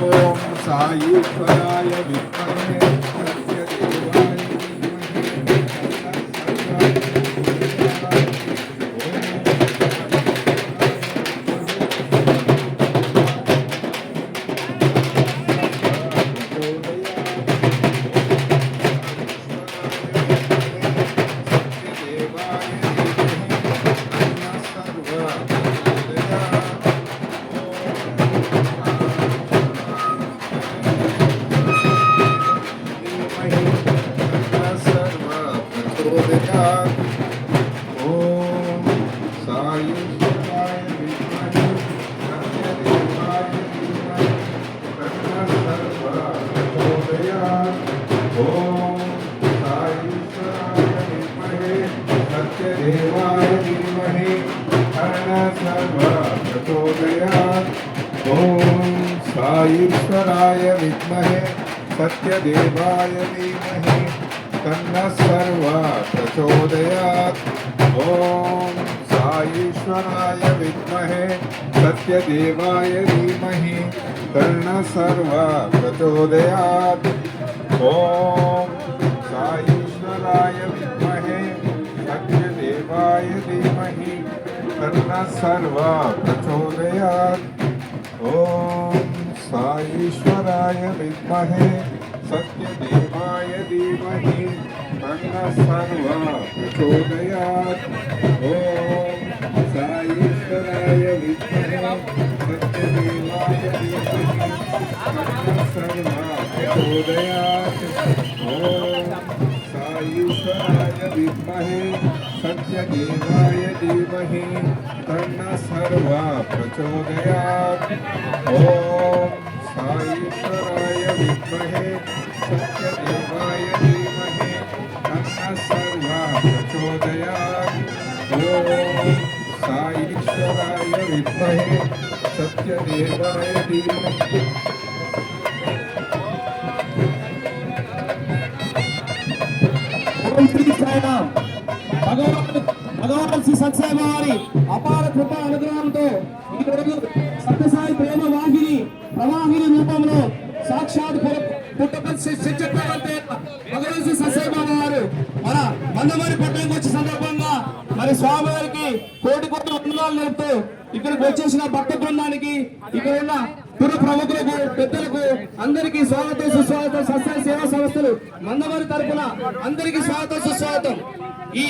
ఓం సాయేశ్వరాయ విద్మహే देवाय धीमहि प्रचोदयात् ओम साईश्वराय विद्महे सत्यदेवाय धीमहि तन्नः सर्वः प्रचोदयात् ओम साईश्वराय विद्महे सत्यदेवाय धीमहि तन्नः सर्वः प्रचोदयात् ओम साईश्वराय विद्महे सत्यदेवाय धीमहि तन्नः सर्वः प्रचोदयात् ओम साईश्वराय विद्महे सत्यदेवाय धीमहि तन्नः सर्वः प्रचोदयात् ओम साईश्वराय विद्महे सत्यदेवाय धीमहि तन्नः सर्वः प्रचोदयात् ओम साईश्वराय विद्महे सत्यदेवाय धीमहि तन्नः सर्वः प्रचोदयात् ओम साईश्वराय विद्महे सत्यदेवाय धीमहि तन्नः सर्वः प्रचोदयात् ओम साईश्वराय विद्महे सत्यदेवाय धीमहि श्री साईराम भगवान श्री सत्साई वारी अपार कृपा अनुग्रहంతో ఈ రోజు సత్యసాయి ప్రేమ వాహిని ప్రవాహిని రూపంలో సాక్షాత్ పుట్టపర్తి చక్రవర్తి భగవాన్ శ్రీ సత్సాయి బాబా వారు మన మందమరి పట్టణంకి వచ్చే సందర్భంగా మరి స్వామి వారికి కోటి కోటి వందనాలు నేర్పుతూ ఇక్కడికి వచ్చేసిన భక్త బృందానికి ఇక్కడ ఉన్న పుర ప్రముఖులకు పెద్దలకు అందరికీ స్వాగతం సుస్వాగతం. సత్సాయి సేవా సంస్థలు మందమరి తరపున అందరికీ స్వాగతం సుస్వాగతం. ఈ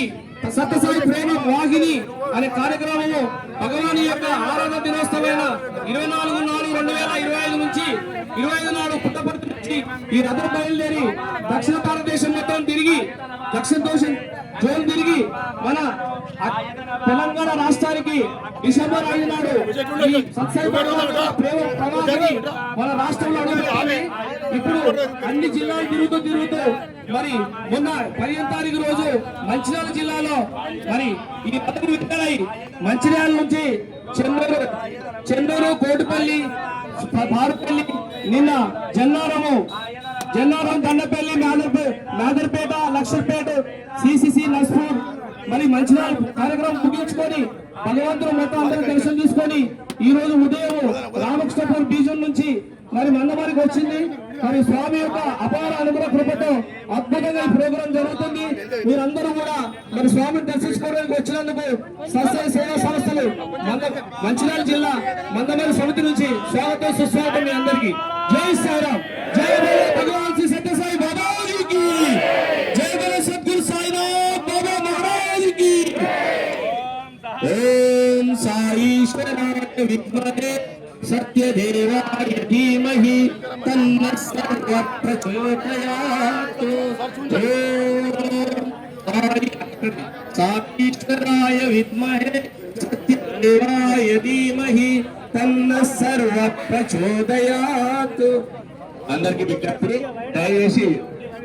సత్యసాయి ప్రేమ వాహిని అనే కార్యక్రమము భగవాన్ యొక్క ఆరాధన దినోత్సవమైన 24/4/2025 నుంచి 25 నాడు పుట్టపర్తి నుంచి ఈ రథం బయలుదేరి దక్షిణ భారతదేశం మొత్తం తిరిగి దక్షిణ జోన్ తిరిగి మన తెలంగాణ రాష్ట్రానికి డిసెంబర్ 5 నాడు ఈ సత్సాయి ప్రేమ ప్రవాహిని మన రాష్ట్రంలో అడుగుతుంది. ఇప్పుడు అన్ని జిల్లాలు తిరుగుతూ మరి మొన్న 15 తారీఖు రోజు మంచిర్యాల జిల్లాలో మరి ఈ పదవి విడుదలై మంచిర్యాల నుంచి చెన్నూరు కోటిపల్లి పారుపల్లి నిన్న జన్నారం దండపల్లి మేదర్పేట లక్షపేట సిసిసి నర్స్పూర్ మరి మంచిర్యాల కార్యక్రమం ముగించుకొని భగవంతుడు మొత్తం అందరూ దర్శనం తీసుకొని ఈ రోజు ఉదయం రామకృష్ణపూర్ డివిజన్ నుంచి మరి మందమరికి వచ్చింది. మరి స్వామి యొక్క అపార అనుగ్రహ కృపతో అద్భుతంగా ఈ ప్రోగ్రాం జరుగుతుంది. మీరందరూ కూడా మరి స్వామిని దర్శించుకోవడానికి వచ్చినందుకు సత్సాయి సేవా సంస్థలు మంచిర్యాల జిల్లా మందమరి సమితి నుంచి స్వాగతం సుస్వాగతం మీ అందరికి. జై సాయిరామ్, జై భగవాన్ శ్రీ సత్యసాయి బాబాజీకి, జై బోలో సద్గురు సాయినాథ్ బాబా మహారాజ్కి. ఓం సాईश्वराय विद्महे सत्यदेवाय धीमहि तन्नः सर्वः प्रचोदयात् साईश्वराय विद्महे सत्यदेवाय धीमहि तन्नः सर्वः प्रचोदयात्. అందరికీ విజ్ఞప్తి, దయచేసి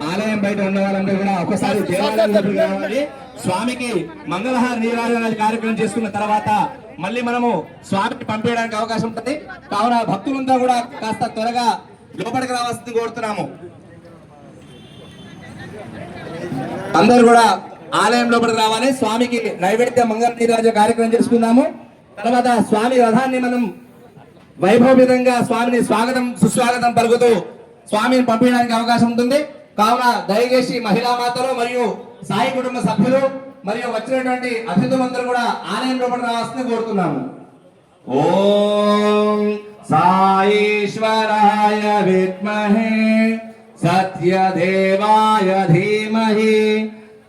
ఆలయం బయట ఉన్న వాళ్ళందరూ కూడా ఒకసారి దేవాలయం దగ్గరికి రావాలి. స్వామికి మంగళహార నీరాజన కార్యక్రమం చేసుకున్న తర్వాత మళ్ళీ మనము స్వామికి పంపించడానికి అవకాశం ఉంటుంది. కావున భక్తులంతా కూడా కాస్త త్వరగా లోపలికి రావాల్సింది కోరుతున్నాము. అందరూ కూడా ఆలయం లోపలికి రావాలి. స్వామికి నైవేద్య మంగళ నీరాజన కార్యక్రమం చేసుకుందాము. తర్వాత స్వామి రథాన్ని మనం వైభవపేతంగా స్వామిని స్వాగతం సుస్వాగతం పలుకుతూ స్వామిని పంపించడానికి అవకాశం ఉంటుంది. కావున దయచేసి మహిళా మాతలు మరియు సాయి కుటుంబ సభ్యులు మరియు వచ్చినటువంటి అతిథులందరూ కూడా ఆలయం లోపల రావాల్సింది కోరుతున్నాము. ఓం సాయేశ్వరాయ విద్మహే సత్యదేవాయ ధీమహి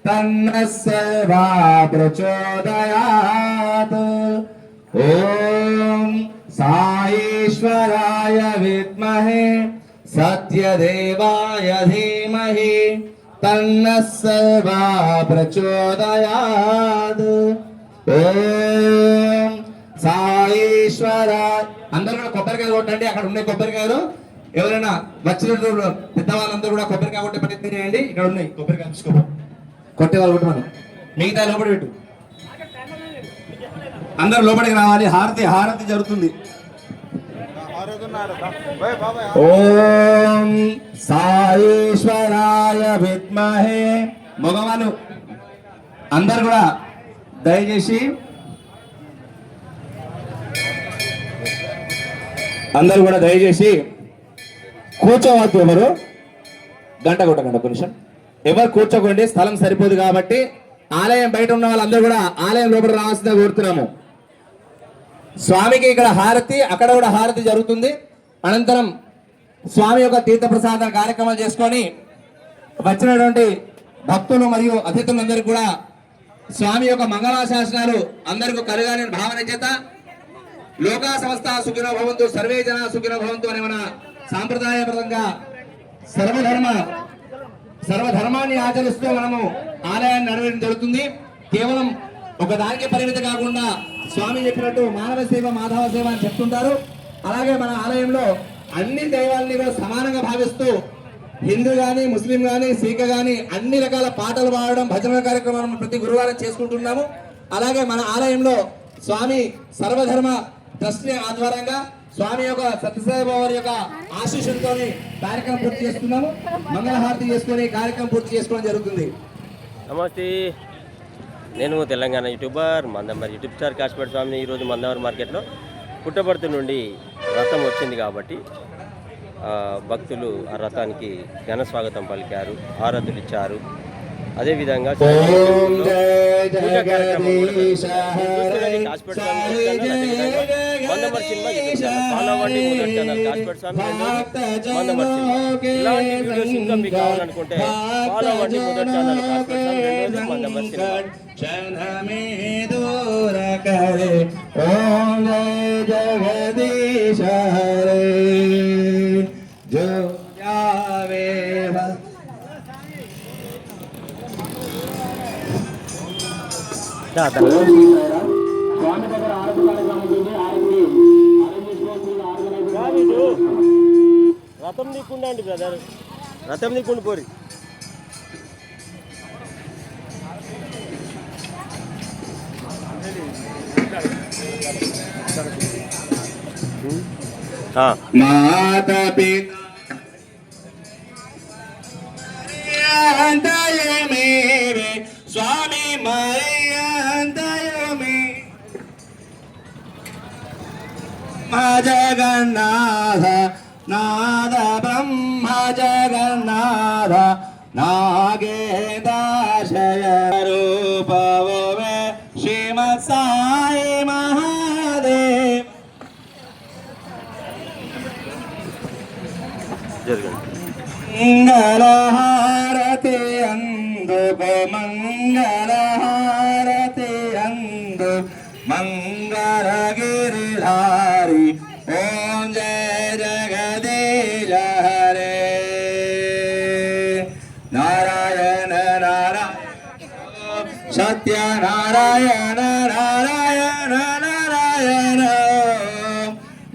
తన్నః సర్వా ప్రచోదయాత్. ఓం సాయేశ్వరాయ విద్మహే సత్యదేవాయ ధీమహి తన్నః సర్వా ప్రచోదయాత్. ఓం సాయేశ్వరాయ. అందరూ కూడా కొబ్బరికాయలు కొట్టండి. అక్కడ ఉన్నాయి కొబ్బరికాయలు. ఎవరైనా వచ్చిన పెద్దవాళ్ళందరూ కూడా కొబ్బరికాయ కొట్టే పని తినేయండి. ఇక్కడ ఉన్నాయి కొబ్బరికాయ తీసుకో, కొట్టే వాళ్ళు కొట్టమను. మిగతా లోపల పెట్టు. అందరూ లోపలికి రావాలి. హారతి జరుగుతుంది. ఓం సాయేశ్వరాయ విద్మహే. మగవాళ్ళు అందరు కూడా దయచేసి కూర్చోవద్దు. ఎవరు గంట కొట్టకండి. ఒక నిమిషం ఎవరు కూర్చోకండి. స్థలం సరిపోదు కాబట్టి ఆలయం బయట ఉన్న వాళ్ళందరూ కూడా ఆలయం లోపల రావాల్సిందిగా కోరుతున్నాము. స్వామికి ఇక్కడ హారతి, అక్కడ కూడా హారతి జరుగుతుంది. అనంతరం స్వామి యొక్క తీర్థప్రసాద కార్యక్రమాలు చేసుకొని వచ్చినటువంటి భక్తులు మరియు అతిథులందరికీ కూడా స్వామి యొక్క మంగళాశాసనాలు అందరికీ కలగాలని భావన చేత లోకా సంస్థ సుఖినో భవంతు సర్వే జన సుఖినో భవంతు అనే మన సాంప్రదాయపరంగా సర్వధర్మాన్ని ఆచరిస్తూ మనము ఆలయాన్ని నడవడం జరుగుతుంది. కేవలం ఒక దానికి పరిమితి కాకుండా స్వామి చెప్పినట్టు మానవ సేవ మాధవ సేవ అని చెప్తుంటారు. అలాగే మన ఆలయంలో అన్ని దైవాలని కూడా సమానంగా భావిస్తూ హిందూ గాని, ముస్లిం గాని, సిక్ గాని అన్ని రకాల పాటలు పాడడం, భజన కార్యక్రమాలను ప్రతి గురువారం చేసుకుంటున్నాము. అలాగే మన ఆలయంలో స్వామి సర్వధర్మ ట్రస్ట్ ఆధ్వర్యంగా స్వామి యొక్క సత్యసాయి బాబు యొక్క ఆశీస్సులతో కార్యక్రమం పూర్తి చేస్తున్నాము. మంగళహారతి చేసుకుని కార్యక్రమం పూర్తి చేసుకోవడం జరుగుతుంది. నమస్తే, నేను Telangana YouTuber Mandamarri YouTube star Kasipet స్వామిని ఈరోజు మందమరి మార్కెట్లో పుట్టపర్తి నుండి రథం వచ్చింది కాబట్టి భక్తులు ఆ రథానికి ఘన స్వాగతం పలికారు, హారతులు ఇచ్చారు. అదేవిధంగా పూజా కార్యక్రమం కాశీపేట స్వామి మందమరి సినిమా ఫాలో అవ్వండి. మొదటి ఛానల్ కాశీపేట స్వామి, మందమరి సినిమా. ఇలాంటి వీడియోస్ ఇంకా మీకు కావాలనుకుంటే ఫాలో అవ్వండి. మొదటి ఛానల్ కాశీపేట స్వామి, రెండోది మందమరి సినిమా. జగదీశ హరే జో జావే రథం నీకుండండి బ్రదర్, రథం నీకుండి పోరి. మాత పితయమే స్వామి మరియంతయమే జగన్నాథ నాద బ్రహ్మ జగన్నాథ నాగేదాశయ రూపవే శ్రీమత్ సాయి మహాదేవ్. మంగళహారతి అందుకు మంగళహారతి అందు మంగళగిరిధారి. ఓం జయ జగదీశ హరే నారాయణ నారాయణ సత్యనారాయణ నారాయణ నారాయణ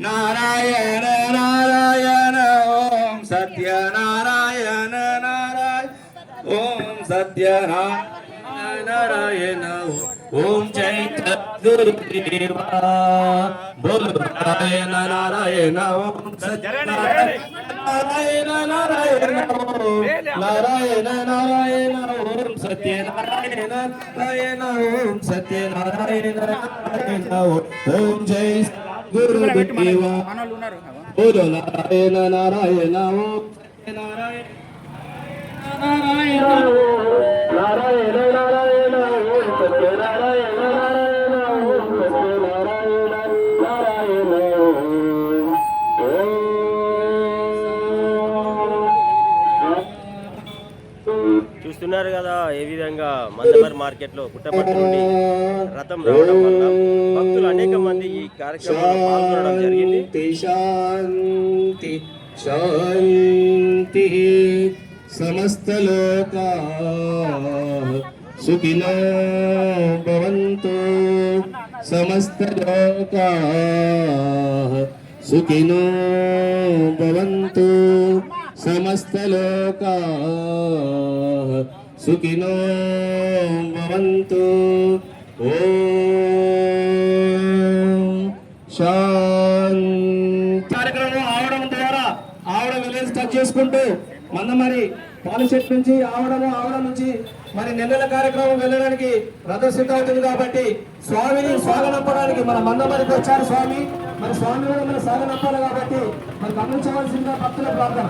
నారాయణ నారాయణ ఓం సత్యనారాయణ నారాయణ ఓం సత్యనారాయణ నారాయణ ఓం చైత్య గురుదేవా బోల్ నారాయణ నారాయణ ఓం సత్యనారాయణ నారాయణ ఓం నారాయణ నారాయణ ఓం సత్యనారాయణ నారాయణ ఓం సత్యనారాయణ నారాయణ ఓం జై గురుదేవ బోలో నారాయణ నారాయణ ఓ నారాయణ నారాయణ నారాయణ నారాయణ ఓ సత్యనారాయణ నారాయణ ఓ సత్యనారాయణ నారాయణ చూస్తున్నారు కదా ఏ విధంగా మందమరి మార్కెట్లో పుట్టపర్తి నుండి రథం రావడం వల్ల భక్తులు అనేక మంది ఈ కార్యక్రమంలో పాల్గొనడం జరిగింది. శాంతి శాంతి సమస్త లోకా సుఖినో భవంతు సమస్త లోకా సుఖినో భవంతు సమస్త లోకా సుఖినో భవంతు ఓం శాంతి. కార్యక్రమం ఆవడం ద్వారా ఆవడం విలేజ్ టచ్ చేసుకుంటూ మందమరి పాలిసెట్ నుంచి ఆవడం నుంచి మరి నెల్లల కార్యక్రమం వెళ్ళడానికి రథం సిద్ధమవుతుంది కాబట్టి స్వామిని సాగనంపడానికి మన మందమరికి వచ్చారు స్వామి. మరి స్వామి కూడా మన సాగనంపాలి కాబట్టి మరి గమనించవలసిందిగా భక్తుల ప్రార్థన.